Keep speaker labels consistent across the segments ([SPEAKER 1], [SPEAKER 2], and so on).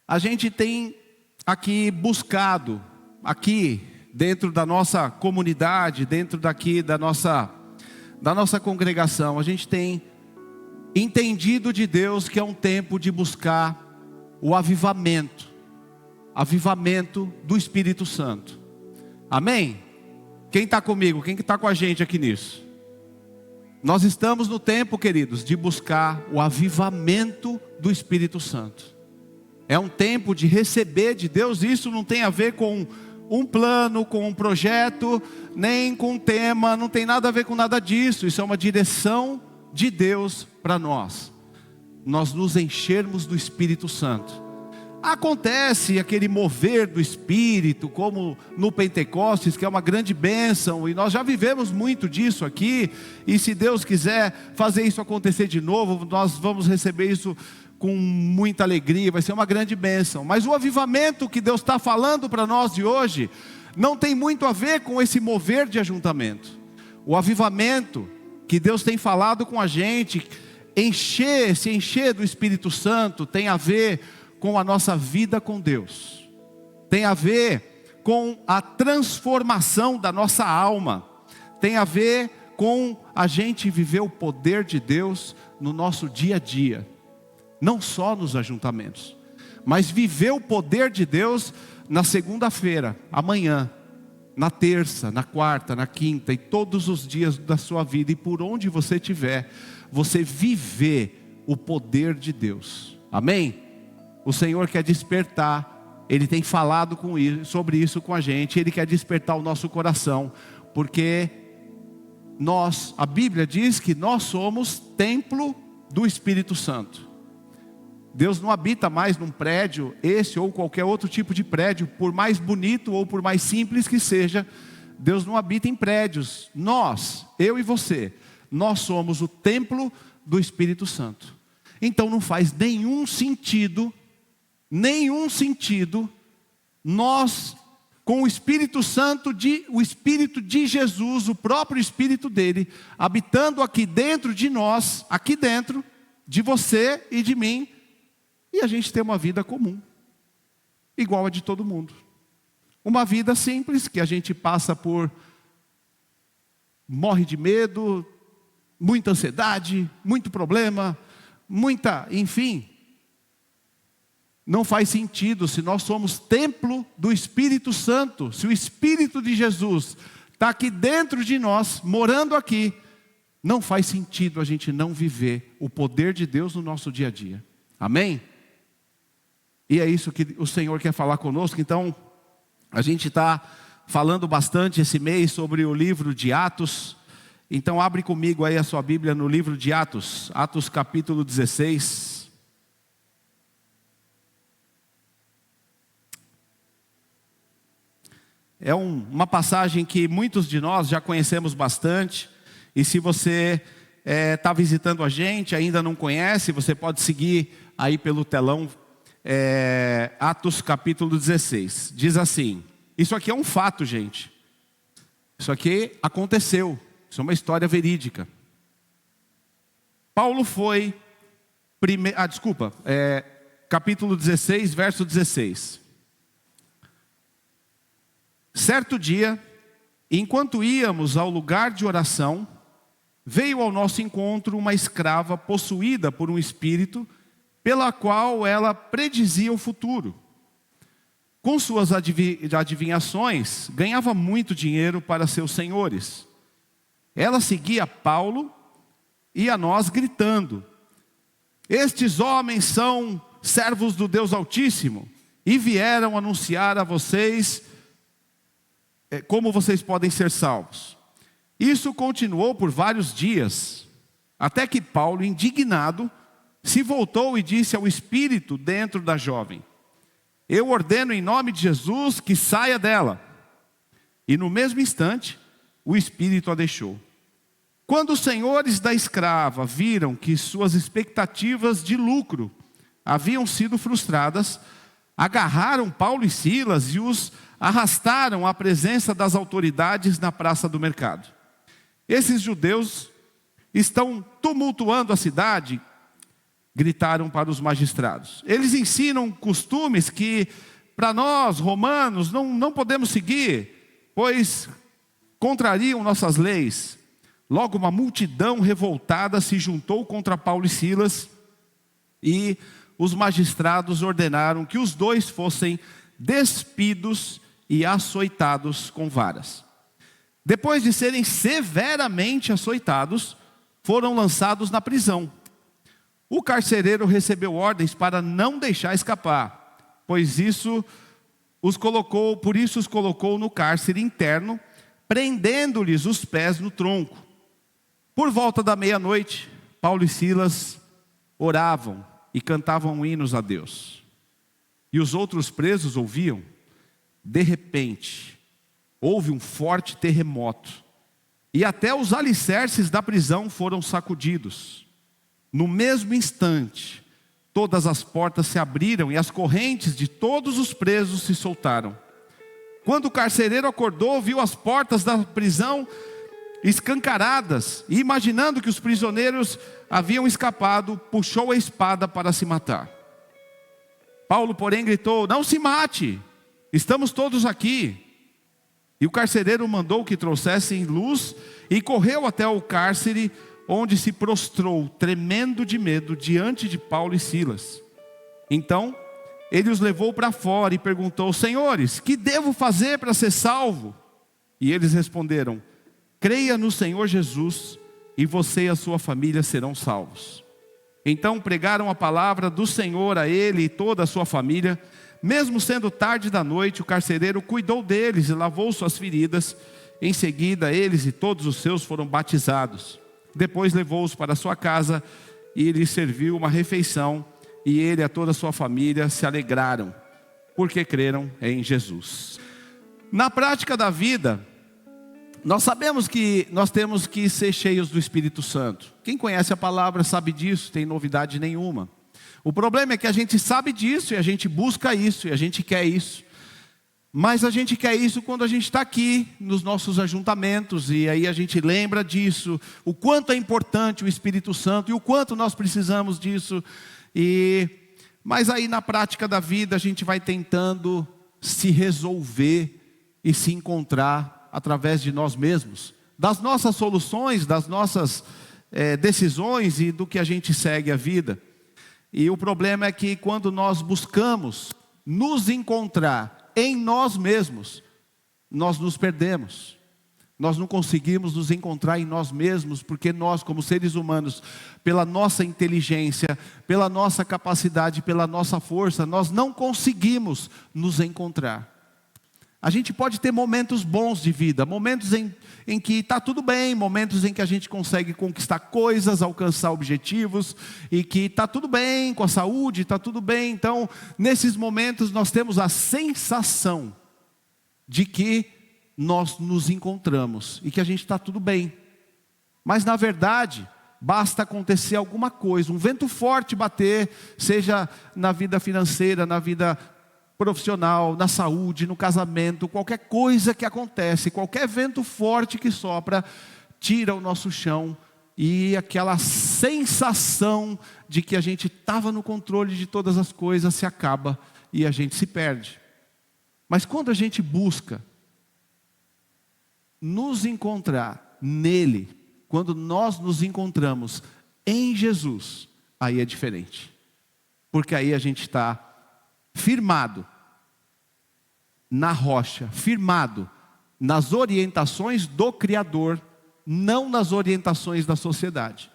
[SPEAKER 1] A gente tem aqui buscado, aqui dentro da nossa comunidade, dentro daqui da nossa congregação, a gente tem entendido de Deus que é um tempo de buscar o avivamento do Espírito Santo. Amém? Quem está comigo? Quem está com a gente aqui nisso? Nós estamos no tempo, queridos, de buscar o avivamento do Espírito Santo. É um tempo de receber de Deus. Isso não tem a ver com um plano, com um projeto, nem com um tema, não tem nada a ver com nada disso. Isso é uma direção de Deus para nós. Nós nos enchermos do Espírito Santo. Acontece aquele mover do Espírito, como no Pentecostes, que é uma grande bênção, e nós já vivemos muito disso aqui, e se Deus quiser fazer isso acontecer de novo, nós vamos receber isso com muita alegria, vai ser uma grande bênção. Mas o avivamento que Deus está falando para nós de hoje, não tem muito a ver com esse mover de ajuntamento. O avivamento que Deus tem falado com a gente, se encher do Espírito Santo, tem a ver com a nossa vida com Deus, tem a ver com a transformação da nossa alma, tem a ver com a gente viver o poder de Deus no nosso dia a dia, não só nos ajuntamentos, mas viver o poder de Deus na segunda-feira, amanhã, na terça, na quarta, na quinta e todos os dias da sua vida, e por onde você estiver, você viver o poder de Deus. Amém? O Senhor quer despertar, Ele tem falado sobre isso com a gente, Ele quer despertar o nosso coração, porque a Bíblia diz que nós somos templo do Espírito Santo. Deus não habita mais num prédio, esse ou qualquer outro tipo de prédio, por mais bonito ou por mais simples que seja. Deus não habita em prédios. Eu e você, nós somos o templo do Espírito Santo. Então não faz nenhum sentido, nós, com o Espírito Santo, o Espírito de Jesus, o próprio Espírito dele, habitando aqui dentro de nós, aqui dentro, de você e de mim, e a gente ter uma vida comum, igual a de todo mundo. Uma vida simples, que a gente morre de medo, muita ansiedade, muito problema, enfim. Não faz sentido. Se nós somos templo do Espírito Santo, se o Espírito de Jesus está aqui dentro de nós, morando aqui, não faz sentido a gente não viver o poder de Deus no nosso dia a dia. Amém? E é isso que o Senhor quer falar conosco. Então, a gente está falando bastante esse mês sobre o livro de Atos. Então abre comigo aí a sua Bíblia no livro de Atos, Atos capítulo 16. É uma passagem que muitos de nós já conhecemos bastante. E se você está visitando a gente, ainda não conhece, você pode seguir aí pelo telão, Atos capítulo 16. Diz assim, isso aqui é um fato, gente. Isso aqui aconteceu. Isso é uma história verídica. Paulo foi, capítulo 16, verso 16. Certo dia, enquanto íamos ao lugar de oração, veio ao nosso encontro uma escrava possuída por um espírito, pela qual ela predizia o futuro. Com suas adivinhações, ganhava muito dinheiro para seus senhores. Ela seguia Paulo e a nós gritando: estes homens são servos do Deus Altíssimo e vieram anunciar a vocês como vocês podem ser salvos. Isso continuou por vários dias, até que Paulo, indignado, se voltou e disse ao espírito dentro da jovem: eu ordeno em nome de Jesus que saia dela. E no mesmo instante, o espírito a deixou. Quando os senhores da escrava viram que suas expectativas de lucro haviam sido frustradas, agarraram Paulo e Silas e os arrastaram à presença das autoridades na praça do mercado. Esses judeus estão tumultuando a cidade, gritaram para os magistrados. Eles ensinam costumes que para nós, romanos, não podemos seguir, pois contrariam nossas leis. Logo uma multidão revoltada se juntou contra Paulo e Silas, e os magistrados ordenaram que os dois fossem despidos e açoitados com varas. Depois de serem severamente açoitados, foram lançados na prisão. O carcereiro recebeu ordens para não deixar escapar, pois por isso os colocou no cárcere interno, prendendo-lhes os pés no tronco. Por volta da meia-noite, Paulo e Silas oravam e cantavam hinos a Deus. E os outros presos ouviam. De repente, houve um forte terremoto, e até os alicerces da prisão foram sacudidos. No mesmo instante, todas as portas se abriram e as correntes de todos os presos se soltaram. Quando o carcereiro acordou, viu as portas da prisão escancaradas, e imaginando que os prisioneiros haviam escapado, puxou a espada para se matar. Paulo, porém, gritou: não se mate, estamos todos aqui. E o carcereiro mandou que trouxessem luz e correu até o cárcere, onde se prostrou, tremendo de medo, diante de Paulo e Silas. Então ele os levou para fora e perguntou: senhores, que devo fazer para ser salvo? E eles responderam: creia no Senhor Jesus, e você e a sua família serão salvos. Então pregaram a palavra do Senhor a ele e toda a sua família. Mesmo sendo tarde da noite, o carcereiro cuidou deles e lavou suas feridas. Em seguida, eles e todos os seus foram batizados. Depois levou-os para sua casa e lhes serviu uma refeição. E ele e toda a sua família se alegraram, porque creram em Jesus. Na prática da vida, nós sabemos que nós temos que ser cheios do Espírito Santo. Quem conhece a palavra sabe disso, tem novidade nenhuma. O problema é que a gente sabe disso, e a gente busca isso, e a gente quer isso. Mas a gente quer isso quando a gente está aqui, nos nossos ajuntamentos, e aí a gente lembra disso, o quanto é importante o Espírito Santo, e o quanto nós precisamos disso. Mas aí na prática da vida a gente vai tentando se resolver e se encontrar através de nós mesmos, das nossas soluções, das nossas decisões e do que a gente segue a vida. E o problema é que quando nós buscamos nos encontrar em nós mesmos, nós nos perdemos. Nós não conseguimos nos encontrar em nós mesmos, porque nós, como seres humanos, pela nossa inteligência, pela nossa capacidade, pela nossa força, nós não conseguimos nos encontrar. A gente pode ter momentos bons de vida, momentos em que está tudo bem, momentos em que a gente consegue conquistar coisas, alcançar objetivos, e que está tudo bem com a saúde, está tudo bem. Então, nesses momentos nós temos a sensação de que nós nos encontramos e que a gente está tudo bem. Mas na verdade, basta acontecer alguma coisa, um vento forte bater, seja na vida financeira, na vida profissional, na saúde, no casamento, qualquer coisa que acontece, qualquer vento forte que sopra, tira o nosso chão, e aquela sensação de que a gente estava no controle de todas as coisas se acaba e a gente se perde. Mas quando a gente busca nos encontrar nele, quando nós nos encontramos em Jesus, aí é diferente, porque aí a gente está firmado na rocha, firmado nas orientações do Criador, não nas orientações da sociedade.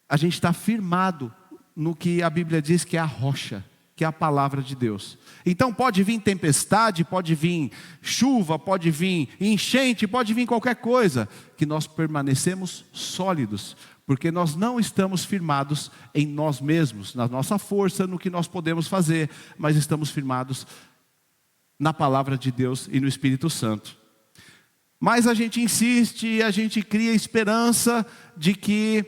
[SPEAKER 1] A gente está firmado no que a Bíblia diz que é a rocha, que é a palavra de Deus. Então pode vir tempestade, pode vir chuva, pode vir enchente, pode vir qualquer coisa, que nós permanecemos sólidos, porque nós não estamos firmados em nós mesmos, na nossa força, no que nós podemos fazer, mas estamos firmados na palavra de Deus e no Espírito Santo. Mas a gente insiste, a gente cria esperança de que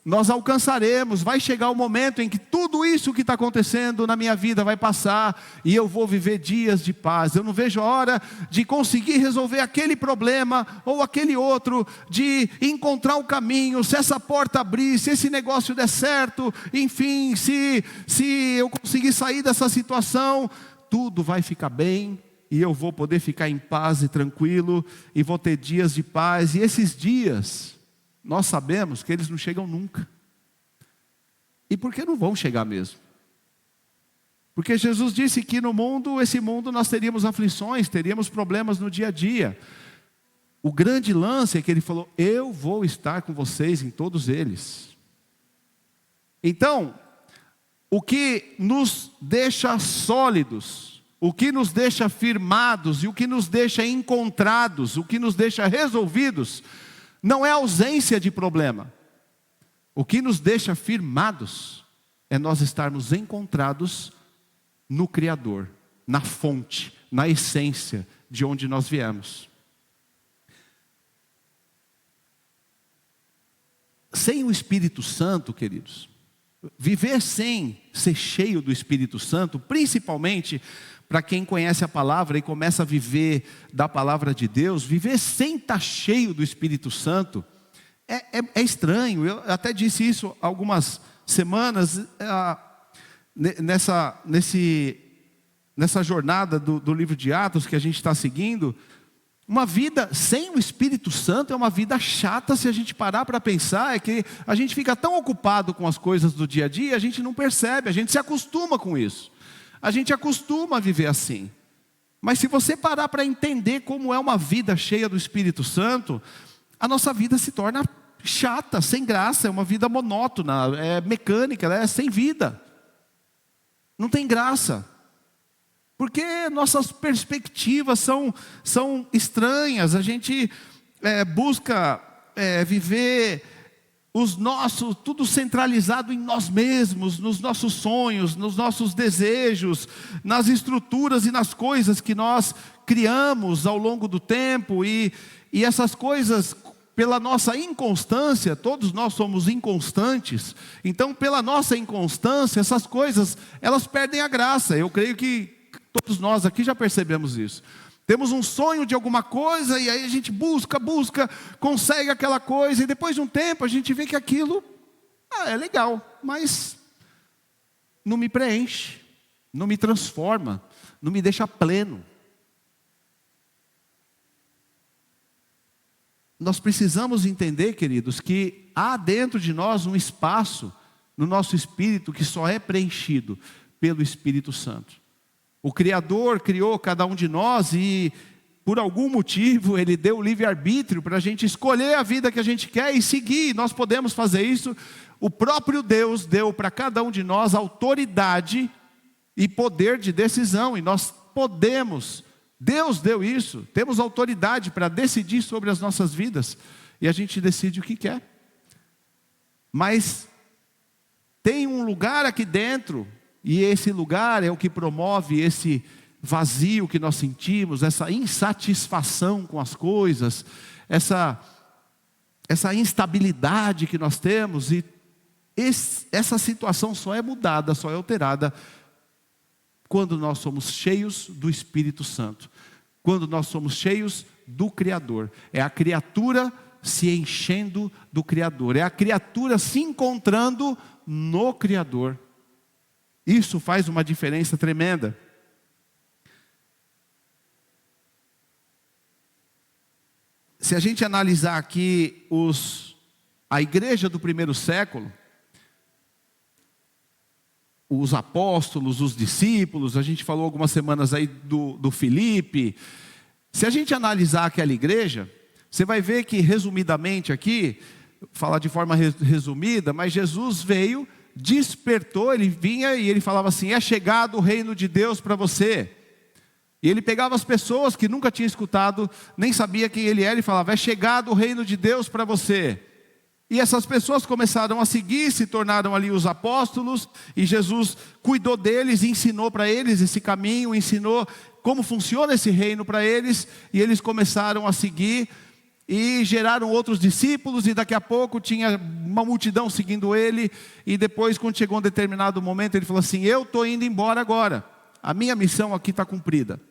[SPEAKER 1] nós alcançaremos, vai chegar o momento em que tudo isso que está acontecendo na minha vida vai passar, e eu vou viver dias de paz. Eu não vejo a hora de conseguir resolver aquele problema, ou aquele outro, de encontrar o caminho, se essa porta abrir, se esse negócio der certo, enfim, se eu conseguir sair dessa situação, tudo vai ficar bem, e eu vou poder ficar em paz e tranquilo, e vou ter dias de paz. E esses dias, nós sabemos que eles não chegam nunca. E por que não vão chegar mesmo? Porque Jesus disse que no mundo, esse mundo, nós teríamos aflições, teríamos problemas no dia a dia. O grande lance é que ele falou: eu vou estar com vocês em todos eles. Então, o que nos deixa sólidos, o que nos deixa firmados, e o que nos deixa encontrados, o que nos deixa resolvidos, não é ausência de problema. O que nos deixa firmados é nós estarmos encontrados no Criador, na fonte, na essência de onde nós viemos. Sem o Espírito Santo, queridos, viver sem ser cheio do Espírito Santo, principalmente para quem conhece a palavra e começa a viver da palavra de Deus, viver sem estar cheio do Espírito Santo é estranho. Eu até disse isso algumas semanas nessa jornada do livro de Atos que a gente está seguindo. Uma vida sem o Espírito Santo é uma vida chata. Se a gente parar para pensar, é que a gente fica tão ocupado com as coisas do dia a dia, a gente não percebe, a gente se acostuma com isso. A gente acostuma a viver assim. Mas se você parar para entender como é uma vida cheia do Espírito Santo, a nossa vida se torna chata, sem graça, é uma vida monótona, é mecânica, é sem vida. Não tem graça. Porque nossas perspectivas são estranhas, a gente busca viver tudo centralizado em nós mesmos, nos nossos sonhos, nos nossos desejos, nas estruturas e nas coisas que nós criamos ao longo do tempo, e essas coisas, pela nossa inconstância, todos nós somos inconstantes, então pela nossa inconstância, essas coisas, elas perdem a graça. Eu creio que todos nós aqui já percebemos isso. Temos um sonho de alguma coisa, e aí a gente busca, consegue aquela coisa, e depois de um tempo a gente vê que aquilo é legal, mas não me preenche, não me transforma, não me deixa pleno. Nós precisamos entender, queridos, que há dentro de nós um espaço no nosso espírito que só é preenchido pelo Espírito Santo. O Criador criou cada um de nós e, por algum motivo, Ele deu o livre-arbítrio para a gente escolher a vida que a gente quer e seguir. Nós podemos fazer isso. O próprio Deus deu para cada um de nós autoridade e poder de decisão. E nós podemos, Deus deu isso, temos autoridade para decidir sobre as nossas vidas. E a gente decide o que quer. Mas tem um lugar aqui dentro, e esse lugar é o que promove esse vazio que nós sentimos, essa insatisfação com as coisas, essa instabilidade que nós temos. E essa situação só é mudada, só é alterada quando nós somos cheios do Espírito Santo, quando nós somos cheios do Criador. É a criatura se enchendo do Criador, é a criatura se encontrando no Criador. Isso faz uma diferença tremenda. Se a gente analisar aqui a igreja do primeiro século, os apóstolos, os discípulos, a gente falou algumas semanas aí do Filipe. Se a gente analisar aquela igreja, você vai ver que, resumidamente aqui, falar de forma resumida, mas Jesus veio, despertou, Ele vinha e Ele falava assim: é chegado o reino de Deus para você. E Ele pegava as pessoas que nunca tinham escutado, nem sabia quem Ele era, e falava: é chegado o reino de Deus para você. E essas pessoas começaram a seguir, se tornaram ali os apóstolos, e Jesus cuidou deles, ensinou para eles esse caminho, ensinou como funciona esse reino para eles, e eles começaram a seguir. e geraram outros discípulos, e daqui a pouco tinha uma multidão seguindo ele, e depois, quando chegou um determinado momento, ele falou assim: eu estou indo embora agora, a minha missão aqui está cumprida,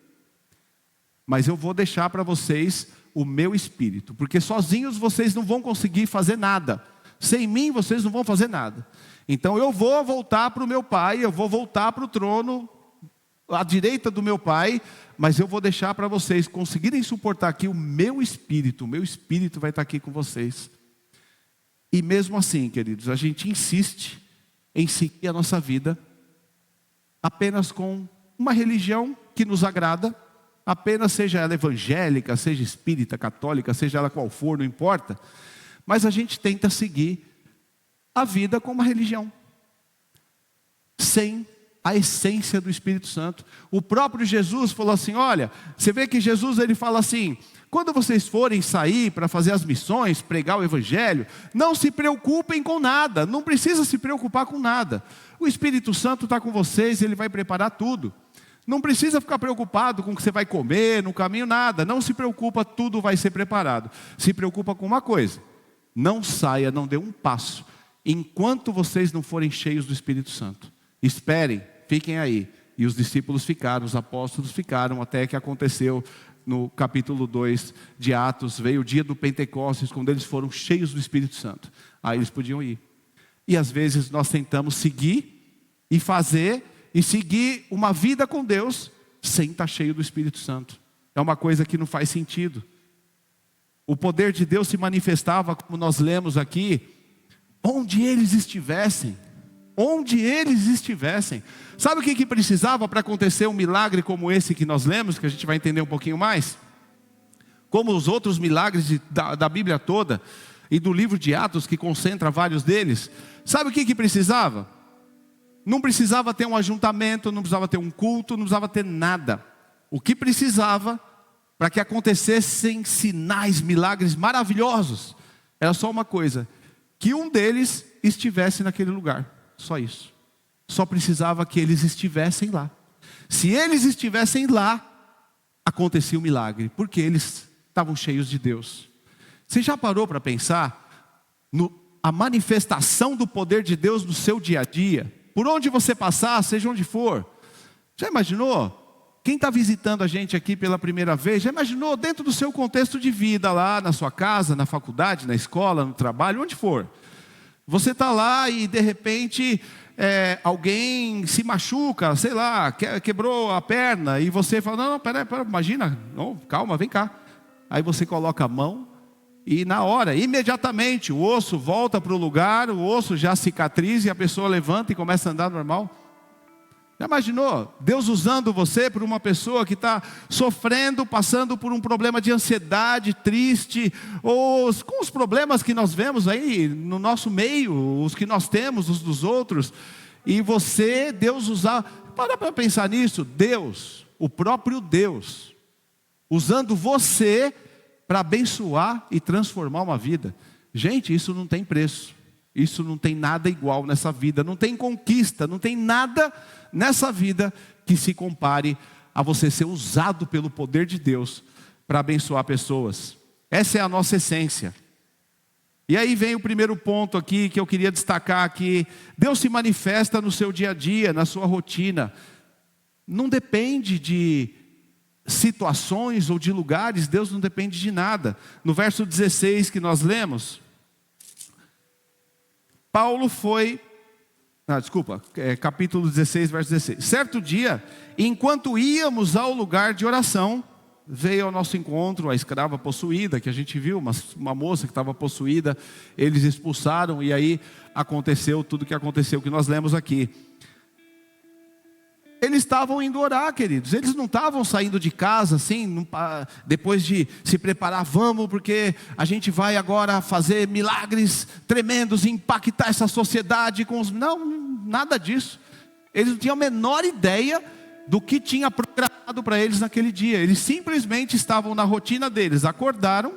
[SPEAKER 1] mas eu vou deixar para vocês o meu Espírito, porque sozinhos vocês não vão conseguir fazer nada, sem mim vocês não vão fazer nada. Então eu vou voltar para o meu Pai, eu vou voltar para o trono, à direita do meu Pai, mas eu vou deixar para vocês conseguirem suportar aqui o meu Espírito vai estar aqui com vocês. E mesmo assim, queridos, a gente insiste em seguir a nossa vida apenas com uma religião que nos agrada, apenas seja ela evangélica, seja espírita, católica, seja ela qual for, não importa, mas a gente tenta seguir a vida com uma religião, sem a essência do Espírito Santo. O próprio Jesus falou assim, olha, você vê que Jesus ele fala assim: quando vocês forem sair para fazer as missões, pregar o Evangelho, não se preocupem com nada, não precisa se preocupar com nada. O Espírito Santo está com vocês, ele vai preparar tudo. Não precisa ficar preocupado com o que você vai comer, no caminho, nada. Não se preocupa, tudo vai ser preparado. Se preocupa com uma coisa: não saia, não dê um passo, enquanto vocês não forem cheios do Espírito Santo. Esperem, fiquem aí. E os discípulos ficaram, os apóstolos ficaram, até que aconteceu no capítulo 2 de Atos, veio o dia do Pentecostes, quando eles foram cheios do Espírito Santo. Aí eles podiam ir. E às vezes nós tentamos seguir e fazer e seguir uma vida com Deus sem estar cheio do Espírito Santo. É uma coisa que não faz sentido. O poder de Deus se manifestava, como nós lemos aqui, onde eles estivessem. Onde eles estivessem. Sabe o que precisava para acontecer um milagre como esse que nós lemos, que a gente vai entender um pouquinho mais? Como os outros milagres da Bíblia toda, e do livro de Atos, que concentra vários deles. Sabe o que precisava? Não precisava ter um ajuntamento, não precisava ter um culto, não precisava ter nada. O que precisava para que acontecessem sinais, milagres maravilhosos, era só uma coisa: que um deles estivesse naquele lugar. Só isso. Só precisava que eles estivessem lá. Se eles estivessem lá, acontecia o milagre, porque eles estavam cheios de Deus. Você já parou para pensar a manifestação do poder de Deus no seu dia a dia? Por onde você passar, seja onde for. Já imaginou? Quem está visitando a gente aqui pela primeira vez, já imaginou dentro do seu contexto de vida, lá na sua casa, na faculdade, na escola, no trabalho, onde for. Você está lá e de repente alguém se machuca, sei lá, quebrou a perna, e você fala: não, pera, imagina, não, calma, vem cá. Aí você coloca a mão e na hora, imediatamente, o osso volta para o lugar, o osso já cicatriza e a pessoa levanta e começa a andar normal. Já imaginou? Deus usando você por uma pessoa que está sofrendo, passando por um problema de ansiedade, triste, ou com os problemas que nós vemos aí no nosso meio, os que nós temos, os dos outros, e você, Deus usar, para pensar nisso, Deus, o próprio Deus, usando você para abençoar e transformar uma vida. Gente, isso não tem preço, isso não tem nada igual nessa vida, não tem conquista, não tem nada nessa vida que se compare a você ser usado pelo poder de Deus para abençoar pessoas. Essa é a nossa essência. E aí vem o primeiro ponto aqui que eu queria destacar aqui. Deus se manifesta no seu dia a dia, na sua rotina. Não depende de situações ou de lugares, Deus não depende de nada. No verso 16 que nós lemos, Paulo foi... capítulo 16, verso 16. Certo dia, enquanto íamos ao lugar de oração, veio ao nosso encontro a escrava possuída, que a gente viu, uma moça que estava possuída, eles expulsaram, e aí aconteceu tudo que aconteceu, que nós lemos aqui. Eles estavam indo orar, queridos, eles não estavam saindo de casa assim, depois de se preparar, vamos, porque a gente vai agora fazer milagres tremendos, impactar essa sociedade com os... Não, nada disso. Eles não tinham a menor ideia do que tinha programado para eles naquele dia. Eles simplesmente estavam na rotina deles, acordaram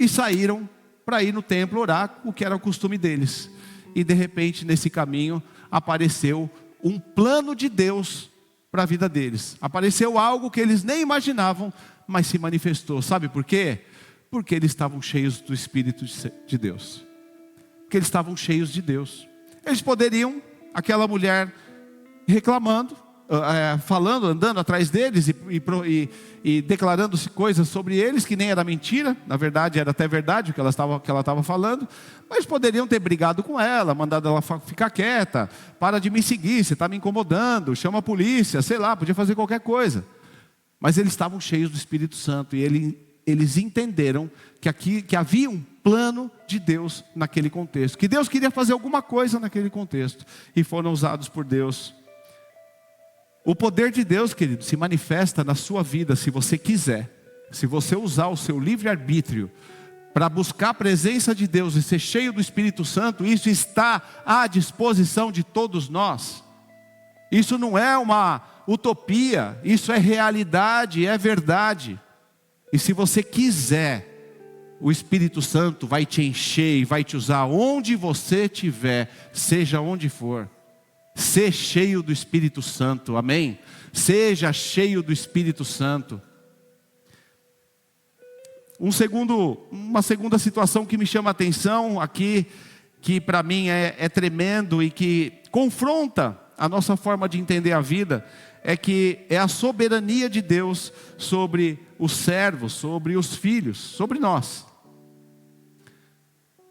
[SPEAKER 1] e saíram para ir no templo orar, o que era o costume deles. E de repente, nesse caminho, apareceu um plano de Deus para a vida deles. Apareceu algo que eles nem imaginavam, mas se manifestou. Sabe por quê? Porque eles estavam cheios do Espírito de Deus. Porque eles estavam cheios de Deus. Eles poderiam, aquela mulher reclamando, falando, andando atrás deles e declarando-se coisas sobre eles que nem era mentira, na verdade era até verdade o que ela estava falando, mas poderiam ter brigado com ela, mandado ela ficar quieta, para de me seguir, você está me incomodando, chama a polícia, sei lá, podia fazer qualquer coisa. Mas eles estavam cheios do Espírito Santo e eles entenderam que havia um plano de Deus naquele contexto, que Deus queria fazer alguma coisa naquele contexto, e foram usados por Deus. O poder de Deus, querido, se manifesta na sua vida se você quiser. Se você usar o seu livre-arbítrio para buscar a presença de Deus e ser cheio do Espírito Santo, isso está à disposição de todos nós. Isso não é uma utopia, isso é realidade, é verdade. E se você quiser, o Espírito Santo vai te encher e vai te usar onde você estiver, seja onde for. Ser cheio do Espírito Santo, amém? Seja cheio do Espírito Santo. Uma segunda situação que me chama a atenção aqui, que para mim é tremendo e que confronta a nossa forma de entender a vida, é a soberania de Deus sobre os servos, sobre os filhos, sobre nós.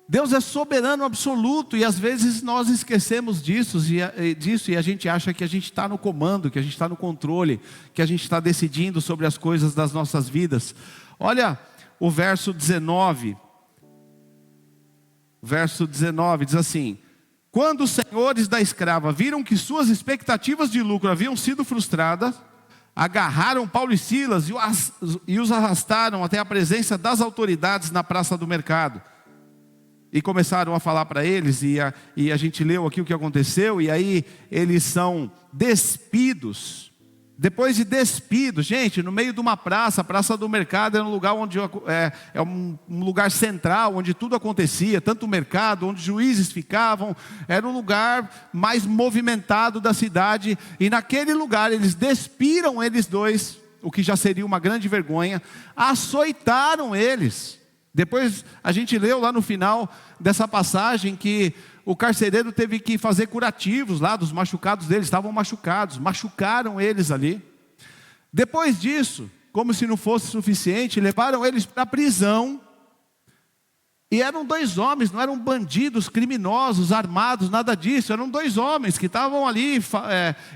[SPEAKER 1] Deus é soberano absoluto e às vezes nós esquecemos disso e a gente acha que a gente está no comando, que a gente está no controle, que a gente está decidindo sobre as coisas das nossas vidas. Olha o verso 19. Verso 19 diz assim: quando os senhores da escrava viram que suas expectativas de lucro haviam sido frustradas, agarraram Paulo e Silas e os arrastaram até a presença das autoridades na praça do mercado. E começaram a falar para eles, e a gente leu aqui o que aconteceu, e aí eles são despidos. Depois de despidos, gente, no meio de uma praça, a praça do mercado era um lugar onde um lugar central, onde tudo acontecia, tanto o mercado, onde juízes ficavam, era um lugar mais movimentado da cidade, e naquele lugar eles despiram eles dois, o que já seria uma grande vergonha, açoitaram eles. Depois a gente leu lá no final dessa passagem que o carcereiro teve que fazer curativos lá dos machucados deles, estavam machucados, machucaram eles ali. Depois disso, como se não fosse suficiente, levaram eles para a prisão. E eram dois homens, não eram bandidos, criminosos, armados, nada disso. Eram dois homens que estavam ali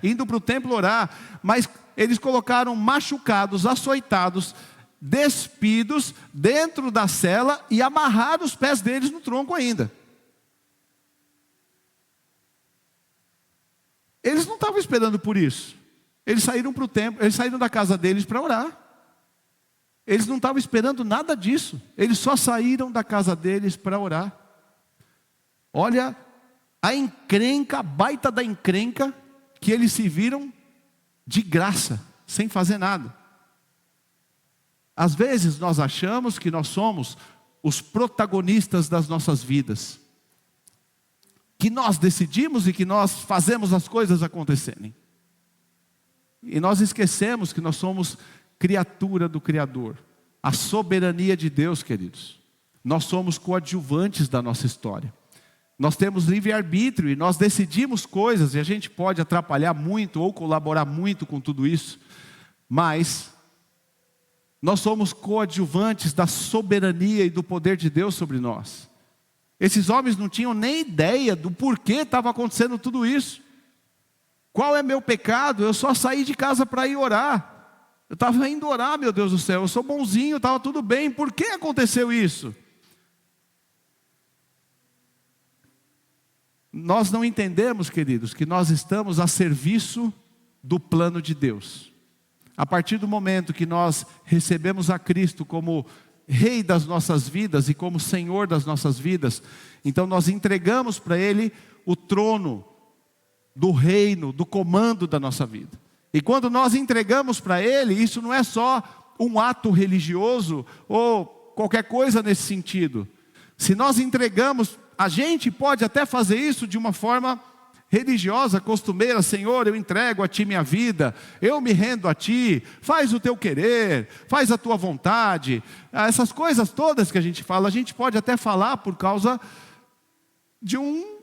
[SPEAKER 1] indo para o templo orar. Mas eles colocaram machucados, açoitados, despidos dentro da cela e amarraram os pés deles no tronco ainda. Eles não estavam esperando por isso. Eles saíram para o templo, eles saíram da casa deles para orar. Eles não estavam esperando nada disso. Eles só saíram da casa deles para orar. Olha a encrenca, a baita da encrenca, que eles se viram de graça, sem fazer nada. Às vezes nós achamos que nós somos os protagonistas das nossas vidas, que nós decidimos e que nós fazemos as coisas acontecerem. E nós esquecemos que nós somos criatura do Criador. A soberania de Deus, queridos. Nós somos coadjuvantes da nossa história. Nós temos livre-arbítrio e nós decidimos coisas, e a gente pode atrapalhar muito ou colaborar muito com tudo isso, mas nós somos coadjuvantes da soberania e do poder de Deus sobre nós. Esses homens não tinham nem ideia do porquê estava acontecendo tudo isso. Qual é meu pecado? Eu só saí de casa para ir orar. Eu estava indo orar, meu Deus do céu. Eu sou bonzinho, estava tudo bem. Por que aconteceu isso? Nós não entendemos, queridos, que nós estamos a serviço do plano de Deus. A partir do momento que nós recebemos a Cristo como Rei das nossas vidas e como Senhor das nossas vidas, então nós entregamos para Ele o trono do reino, do comando da nossa vida. E quando nós entregamos para Ele, isso não é só um ato religioso ou qualquer coisa nesse sentido. Se nós entregamos, a gente pode até fazer isso de uma forma religiosa, costumeira: Senhor, eu entrego a Ti minha vida, eu me rendo a Ti, faz o Teu querer, faz a Tua vontade. Essas coisas todas que a gente fala, a gente pode até falar por causa de um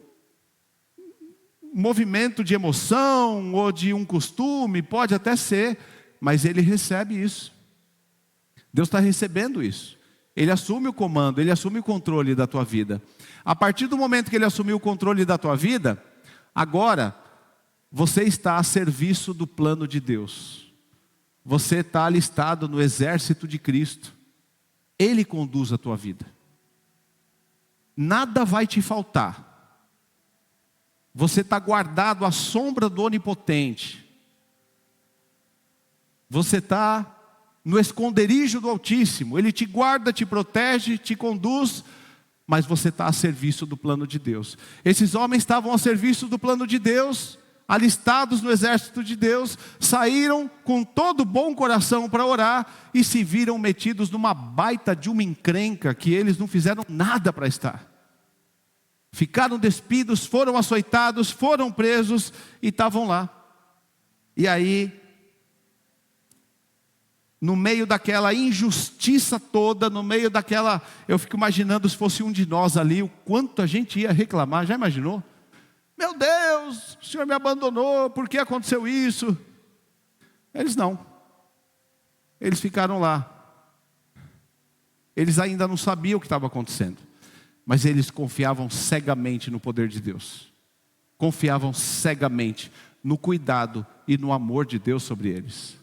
[SPEAKER 1] movimento de emoção ou de um costume, pode até ser, mas Ele recebe isso. Deus está recebendo isso. Ele assume o comando, Ele assume o controle da tua vida. A partir do momento que Ele assumiu o controle da tua vida, agora você está a serviço do plano de Deus. Você está alistado no exército de Cristo. Ele conduz a tua vida. Nada vai te faltar. Você está guardado à sombra do Onipotente. Você está no esconderijo do Altíssimo. Ele te guarda, te protege, te conduz, mas você está a serviço do plano de Deus. Esses homens estavam a serviço do plano de Deus, alistados no exército de Deus, saíram com todo bom coração para orar e se viram metidos numa baita de uma encrenca que eles não fizeram nada para estar. Ficaram despidos, foram açoitados, foram presos e estavam lá. E aí, no meio daquela injustiça toda, no meio daquela... Eu fico imaginando se fosse um de nós ali, o quanto a gente ia reclamar. Já imaginou? Meu Deus, o Senhor me abandonou, por que aconteceu isso? Eles não. Eles ficaram lá. Eles ainda não sabiam o que estava acontecendo. Mas eles confiavam cegamente no poder de Deus. Confiavam cegamente no cuidado e no amor de Deus sobre eles.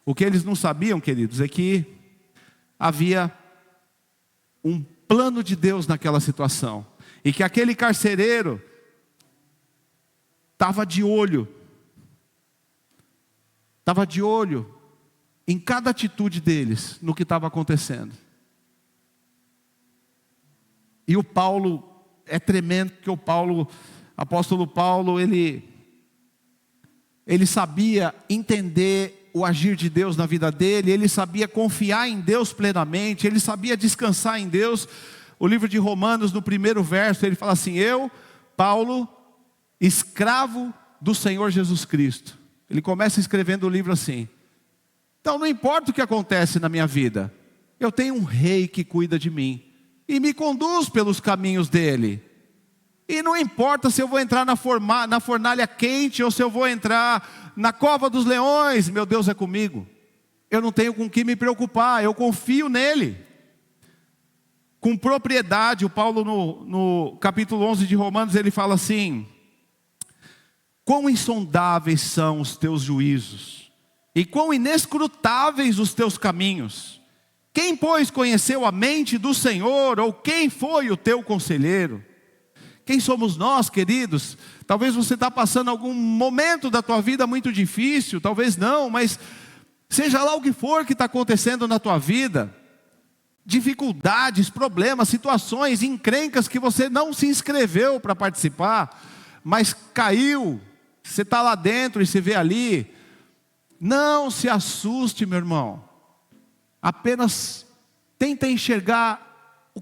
[SPEAKER 1] O que eles não sabiam, queridos, é que havia um plano de Deus naquela situação. E que aquele carcereiro estava de olho em cada atitude deles, no que estava acontecendo. E o Paulo, é tremendo, que o apóstolo Paulo, ele sabia entender o agir de Deus na vida dele, ele sabia confiar em Deus plenamente, ele sabia descansar em Deus. O livro de Romanos, no primeiro verso, ele fala assim: eu, Paulo, escravo do Senhor Jesus Cristo. Ele começa escrevendo o livro assim. Então não importa o que acontece na minha vida, eu tenho um rei que cuida de mim e me conduz pelos caminhos dele. E não importa se eu vou entrar na fornalha quente ou se eu vou entrar na cova dos leões, meu Deus é comigo. Eu não tenho com que me preocupar, eu confio nele. Com propriedade, o Paulo no capítulo 11 de Romanos, ele fala assim: quão insondáveis são os teus juízos, e quão inescrutáveis os teus caminhos. Quem, pois, conheceu a mente do Senhor, ou quem foi o teu conselheiro? Quem somos nós, queridos? Talvez você está passando algum momento da tua vida muito difícil, talvez não, mas seja lá o que for que está acontecendo na tua vida, dificuldades, problemas, situações, encrencas que você não se inscreveu para participar, mas caiu, você está lá dentro e se vê ali. Não se assuste, meu irmão. Apenas tenta enxergar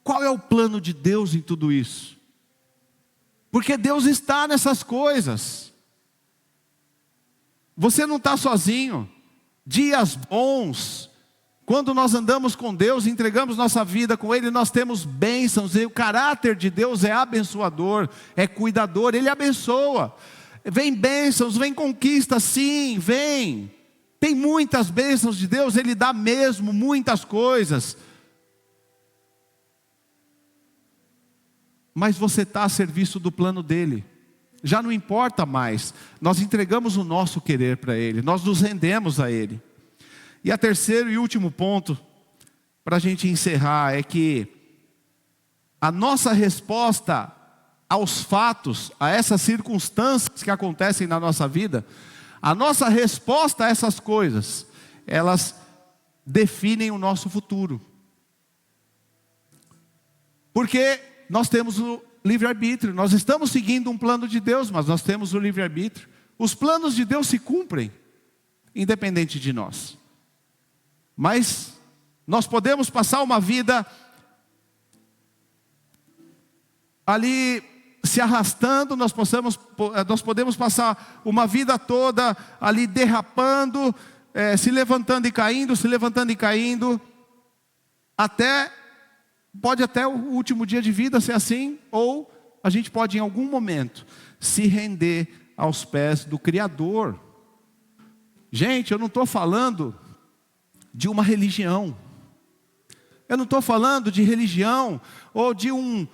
[SPEAKER 1] qual é o plano de Deus em tudo isso. Porque Deus está nessas coisas. Você não está sozinho. Dias bons, quando nós andamos com Deus, entregamos nossa vida com Ele, nós temos bênçãos. E o caráter de Deus é abençoador, é cuidador, Ele abençoa. Vem bênçãos, vem conquista, sim, vem. Tem muitas bênçãos de Deus, Ele dá mesmo muitas coisas. Mas você está a serviço do plano dEle. Já não importa mais. Nós entregamos o nosso querer para Ele. Nós nos rendemos a Ele. E a terceiro e último ponto, para a gente encerrar, é que a nossa resposta aos fatos, a essas circunstâncias que acontecem na nossa vida, a nossa resposta a essas coisas, elas definem o nosso futuro. Porque nós temos o livre-arbítrio, nós estamos seguindo um plano de Deus, mas nós temos o livre-arbítrio. Os planos de Deus se cumprem, independente de nós. Mas nós podemos passar uma vida ali se arrastando, nós podemos passar uma vida toda ali derrapando, se levantando e caindo, pode até o último dia de vida ser assim, ou a gente pode em algum momento se render aos pés do Criador. Gente, eu não estou falando de uma religião. Eu não estou falando de religião ou de um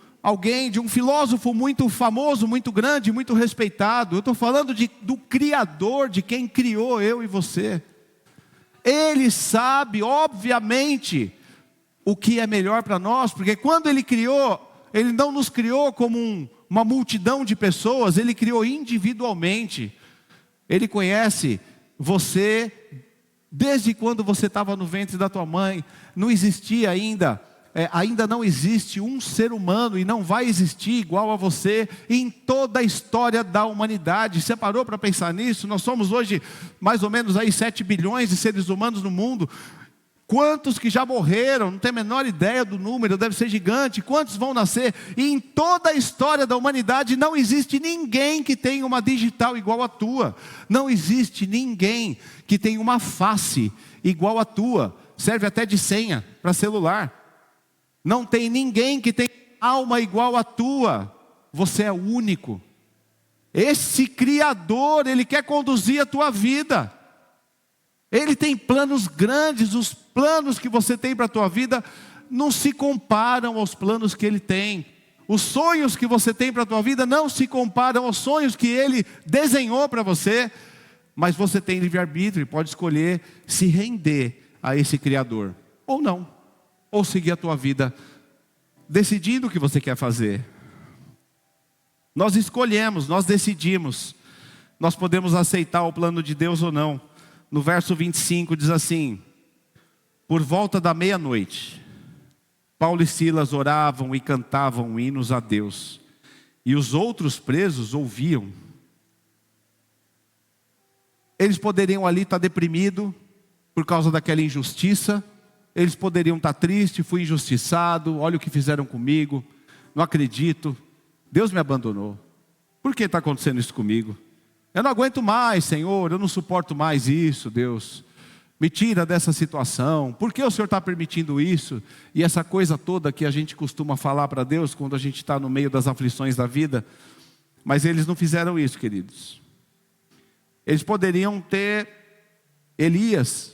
[SPEAKER 1] filósofo muito famoso, muito grande, muito respeitado. Eu estou falando do Criador, de quem criou eu e você. Ele sabe, obviamente, o que é melhor para nós, porque quando Ele criou, Ele não nos criou como uma multidão de pessoas, Ele criou individualmente. Ele conhece você desde quando você estava no ventre da tua mãe. Não existia ainda não existe um ser humano, e não vai existir igual a você em toda a história da humanidade. Você parou para pensar nisso? Nós somos hoje mais ou menos aí 7 bilhões de seres humanos no mundo. Quantos que já morreram? Não tem a menor ideia do número, deve ser gigante. Quantos vão nascer? E em toda a história da humanidade não existe ninguém que tenha uma digital igual a tua. Não existe ninguém que tenha uma face igual a tua. Serve até de senha para celular. Não tem ninguém que tenha alma igual a tua. Você é o único. Esse Criador, Ele quer conduzir a tua vida. Ele tem planos grandes. Os planos que você tem para a tua vida não se comparam aos planos que Ele tem. Os sonhos que você tem para a tua vida não se comparam aos sonhos que Ele desenhou para você. Mas você tem livre-arbítrio e pode escolher se render a esse Criador, ou não, ou seguir a tua vida, decidindo o que você quer fazer. Nós escolhemos, nós decidimos, nós podemos aceitar o plano de Deus ou não. No verso 25 diz assim: por volta da meia-noite, Paulo e Silas oravam e cantavam hinos a Deus, e os outros presos ouviam. Eles poderiam ali estar deprimidos por causa daquela injustiça. Eles poderiam estar tristes, fui injustiçado, olha o que fizeram comigo, não acredito, Deus me abandonou. Por que está acontecendo isso comigo? Eu não aguento mais, Senhor, eu não suporto mais isso, Deus. Me tira dessa situação, por que o Senhor está permitindo isso? E essa coisa toda que a gente costuma falar para Deus quando a gente está no meio das aflições da vida. Mas eles não fizeram isso, queridos. Eles poderiam ter Elias,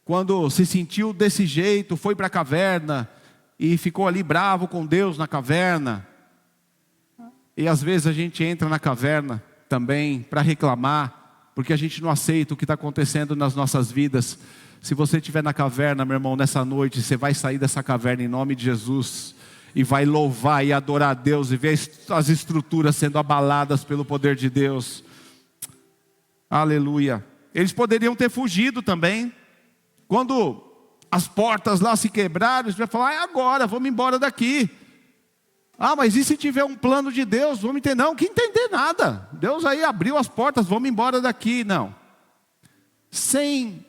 [SPEAKER 1] quando se sentiu desse jeito, foi para a caverna e ficou ali bravo com Deus na caverna. E às vezes a gente entra na caverna também para reclamar, porque a gente não aceita o que está acontecendo nas nossas vidas. Se você estiver na caverna, meu irmão, nessa noite, você vai sair dessa caverna em nome de Jesus e vai louvar e adorar a Deus e ver as estruturas sendo abaladas pelo poder de Deus. Aleluia. Eles poderiam ter fugido também. Quando as portas lá se quebraram, eles vão falar: é agora, vamos embora daqui. Ah, mas e se tiver um plano de Deus? Vamos entender. Não, que entender nada. Deus aí abriu as portas, vamos embora daqui. Não. Sem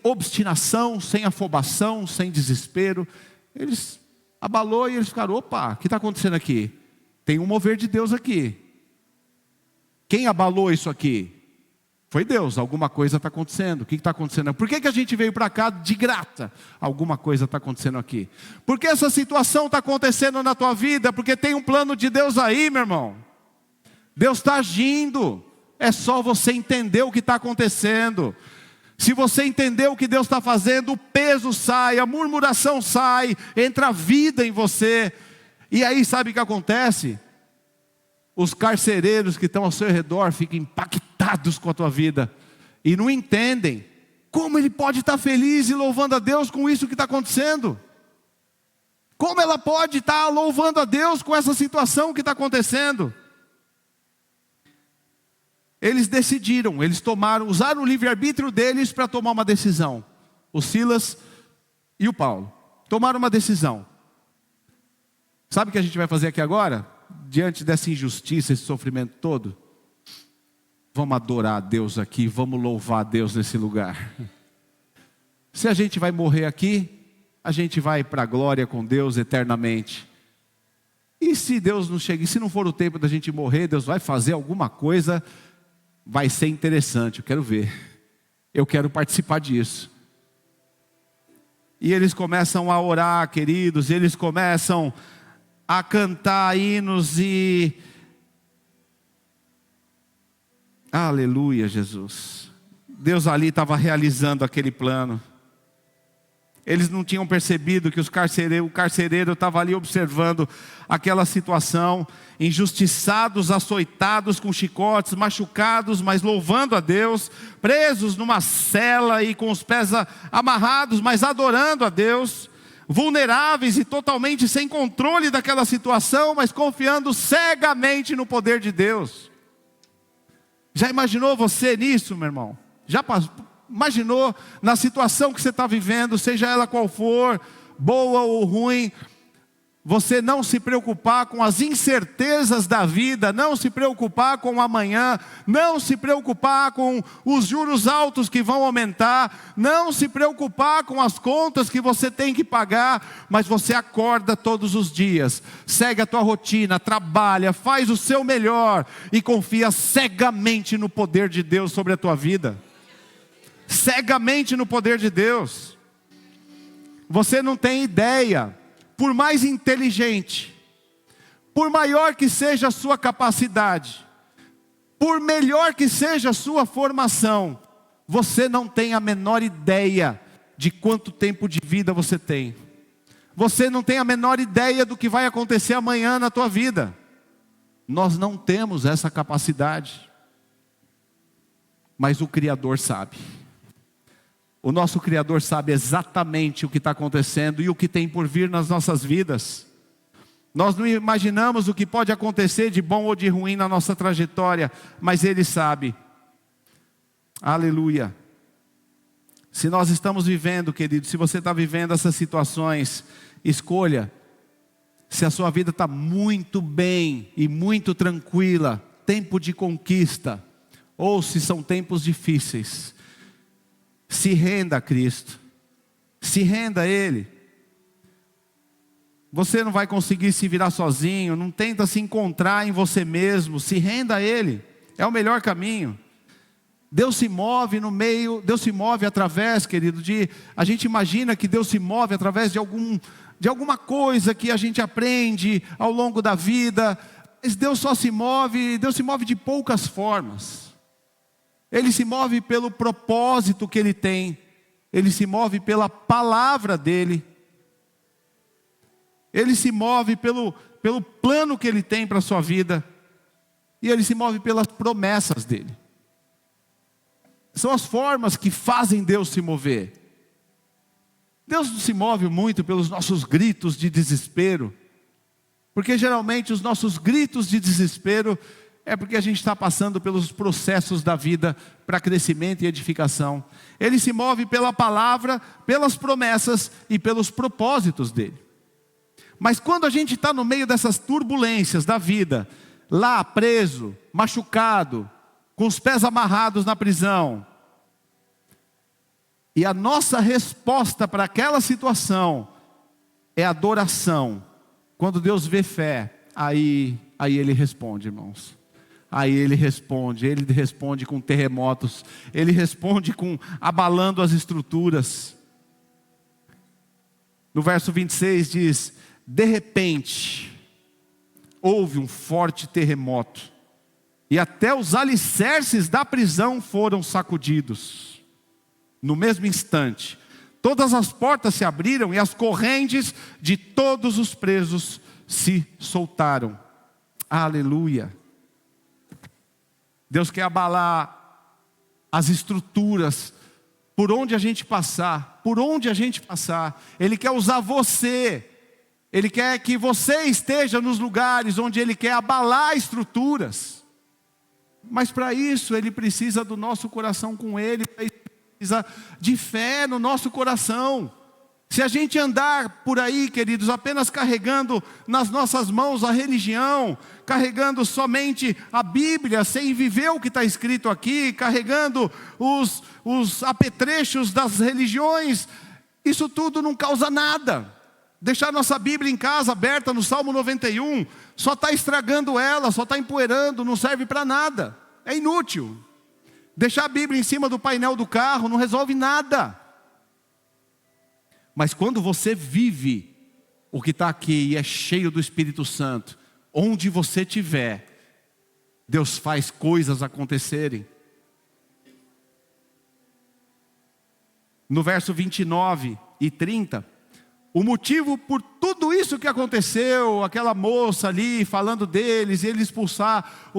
[SPEAKER 1] obstinação, sem afobação, sem desespero. Eles abalou e eles ficaram: opa, o que está acontecendo aqui? Tem um mover de Deus aqui. Quem abalou isso aqui? Foi Deus, alguma coisa está acontecendo. O que está acontecendo? Por que a gente veio para cá de grata? Alguma coisa está acontecendo aqui. Por que essa situação está acontecendo na tua vida? Porque tem um plano de Deus aí, meu irmão. Deus está agindo. É só você entender o que está acontecendo. Se você entender o que Deus está fazendo, o peso sai, a murmuração sai, entra a vida em você. E aí sabe o que acontece? Os carcereiros que estão ao seu redor ficam impactados com a tua vida e não entendem como ele pode estar feliz e louvando a Deus com isso que está acontecendo. Como ela pode estar louvando a Deus com essa situação que está acontecendo? Eles decidiram, eles usaram o livre-arbítrio deles para tomar uma decisão. O Silas e o Paulo tomaram uma decisão. Sabe o que a gente vai fazer aqui agora? Diante dessa injustiça, esse sofrimento todo, vamos adorar a Deus aqui, vamos louvar a Deus nesse lugar. Se a gente vai morrer aqui, a gente vai para a glória com Deus eternamente. E se Deus não chega, e se não for o tempo da gente morrer, Deus vai fazer alguma coisa, vai ser interessante, eu quero ver. Eu quero participar disso. E eles começam a orar, queridos, eles começam a cantar hinos e... Aleluia, Jesus. Deus ali estava realizando aquele plano. Eles não tinham percebido que o carcereiro estava ali observando aquela situação, injustiçados, açoitados com chicotes, machucados, mas louvando a Deus, presos numa cela e com os pés amarrados, mas adorando a Deus, vulneráveis e totalmente sem controle daquela situação, mas confiando cegamente no poder de Deus. Já imaginou você nisso, meu irmão? Já imaginou na situação que você está vivendo, seja ela qual for, boa ou ruim, você não se preocupar com as incertezas da vida, não se preocupar com o amanhã, não se preocupar com os juros altos que vão aumentar, não se preocupar com as contas que você tem que pagar, mas você acorda todos os dias, segue a tua rotina, trabalha, faz o seu melhor e confia cegamente no poder de Deus sobre a tua vida. Cegamente no poder de Deus. Você não tem ideia, por mais inteligente, por maior que seja a sua capacidade, por melhor que seja a sua formação, você não tem a menor ideia de quanto tempo de vida você tem. Você não tem a menor ideia do que vai acontecer amanhã na tua vida. Nós não temos essa capacidade, mas o Criador sabe. O nosso Criador sabe exatamente o que está acontecendo e o que tem por vir nas nossas vidas. Nós não imaginamos o que pode acontecer de bom ou de ruim na nossa trajetória, mas Ele sabe. Aleluia. Se nós estamos vivendo, querido, se você está vivendo essas situações, escolha. Se a sua vida está muito bem e muito tranquila, tempo de conquista, ou se são tempos difíceis, se renda a Cristo, se renda a Ele. Você não vai conseguir se virar sozinho, não tenta se encontrar em você mesmo, se renda a Ele, é o melhor caminho. Deus se move no meio, Deus se move através, querido, a gente imagina que Deus se move através de alguma coisa que a gente aprende ao longo da vida, mas Deus se move de poucas formas. Ele se move pelo propósito que Ele tem. Ele se move pela palavra dEle. Ele se move pelo plano que Ele tem para a sua vida. E Ele se move pelas promessas dEle. São as formas que fazem Deus se mover. Deus não se move muito pelos nossos gritos de desespero. Porque geralmente os nossos gritos de desespero é porque a gente está passando pelos processos da vida para crescimento e edificação. Ele se move pela palavra, pelas promessas e pelos propósitos dEle. Mas quando a gente está no meio dessas turbulências da vida, lá preso, machucado, com os pés amarrados na prisão, e a nossa resposta para aquela situação é adoração. Quando Deus vê fé, aí Ele responde, irmãos. Aí Ele responde com terremotos, Ele responde abalando as estruturas. No verso 26 diz: de repente, houve um forte terremoto, e até os alicerces da prisão foram sacudidos. No mesmo instante, todas as portas se abriram e as correntes de todos os presos se soltaram. Aleluia. Deus quer abalar as estruturas, por onde a gente passar, Ele quer usar você, Ele quer que você esteja nos lugares onde Ele quer abalar estruturas, mas para isso Ele precisa do nosso coração com Ele, Ele precisa de fé no nosso coração. Se a gente andar por aí, queridos, apenas carregando nas nossas mãos a religião, carregando somente a Bíblia, sem viver o que está escrito aqui, carregando os apetrechos das religiões, isso tudo não causa nada. Deixar nossa Bíblia em casa aberta no Salmo 91, só está estragando ela, só está empoeirando, não serve para nada. É inútil. Deixar a Bíblia em cima do painel do carro não resolve nada. Mas quando você vive o que está aqui e é cheio do Espírito Santo, onde você estiver, Deus faz coisas acontecerem. No verso 29 e 30, o motivo por tudo isso que aconteceu, aquela moça ali falando deles, e ele expulsar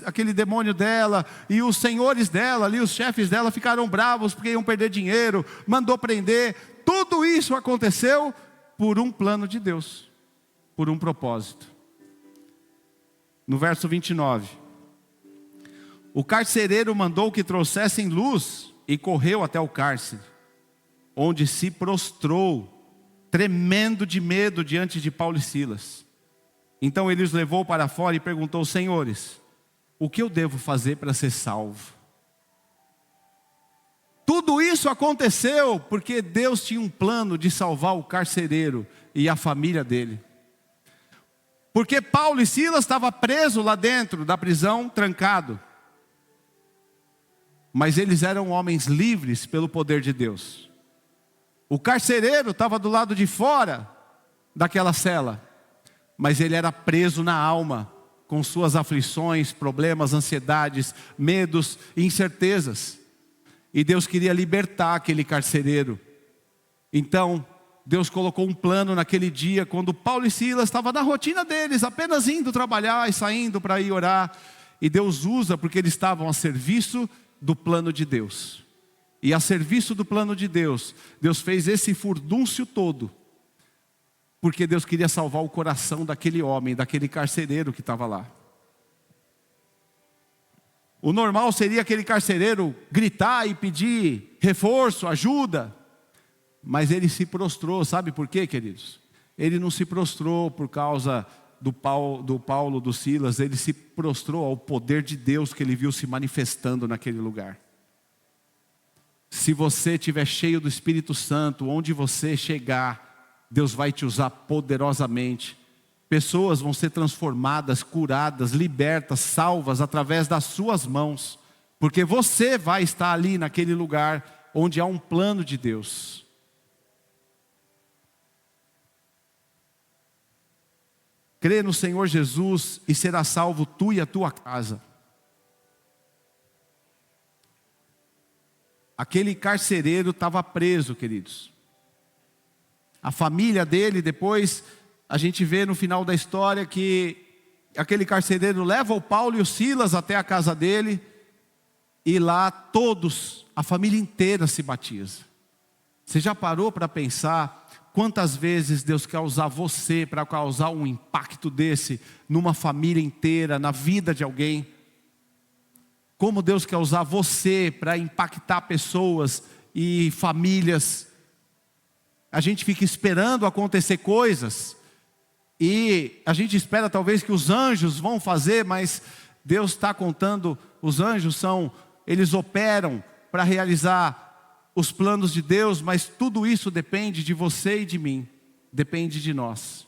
[SPEAKER 1] aquele demônio dela, e os senhores dela ali, os chefes dela ficaram bravos porque iam perder dinheiro, mandou prender. Tudo isso aconteceu por um plano de Deus, por um propósito. No verso 29, o carcereiro mandou que trouxessem luz e correu até o cárcere, onde se prostrou, tremendo de medo diante de Paulo e Silas. Então ele os levou para fora e perguntou: senhores, o que eu devo fazer para ser salvo? Tudo isso aconteceu porque Deus tinha um plano de salvar o carcereiro e a família dele. Porque Paulo e Silas estavam presos lá dentro da prisão, trancado. Mas eles eram homens livres pelo poder de Deus. O carcereiro estava do lado de fora daquela cela, mas ele era preso na alma, com suas aflições, problemas, ansiedades, medos e incertezas. E Deus queria libertar aquele carcereiro. Então, Deus colocou um plano naquele dia, quando Paulo e Silas estavam na rotina deles, apenas indo trabalhar e saindo para ir orar. E Deus usa porque eles estavam a serviço do plano de Deus. E a serviço do plano de Deus, Deus fez esse furdúncio todo, porque Deus queria salvar o coração daquele homem, daquele carcereiro que estava lá. O normal seria aquele carcereiro gritar e pedir reforço, ajuda. Mas ele se prostrou, sabe por quê, queridos? Ele não se prostrou por causa do Paulo, do Silas, ele se prostrou ao poder de Deus que ele viu se manifestando naquele lugar. Se você estiver cheio do Espírito Santo, onde você chegar, Deus vai te usar poderosamente. Pessoas vão ser transformadas, curadas, libertas, salvas através das suas mãos. Porque você vai estar ali naquele lugar onde há um plano de Deus. Crê no Senhor Jesus e será salvo tu e a tua casa. Aquele carcereiro estava preso, queridos. A família dele, depois a gente vê no final da história que aquele carcereiro leva o Paulo e o Silas até a casa dele. E lá todos, a família inteira se batiza. Você já parou para pensar quantas vezes Deus quer usar você para causar um impacto desse numa família inteira, na vida de alguém? Como Deus quer usar você para impactar pessoas e famílias. A gente fica esperando acontecer coisas, e a gente espera talvez que os anjos vão fazer, mas Deus está contando, os anjos eles operam para realizar os planos de Deus, mas tudo isso depende de você e de mim, depende de nós.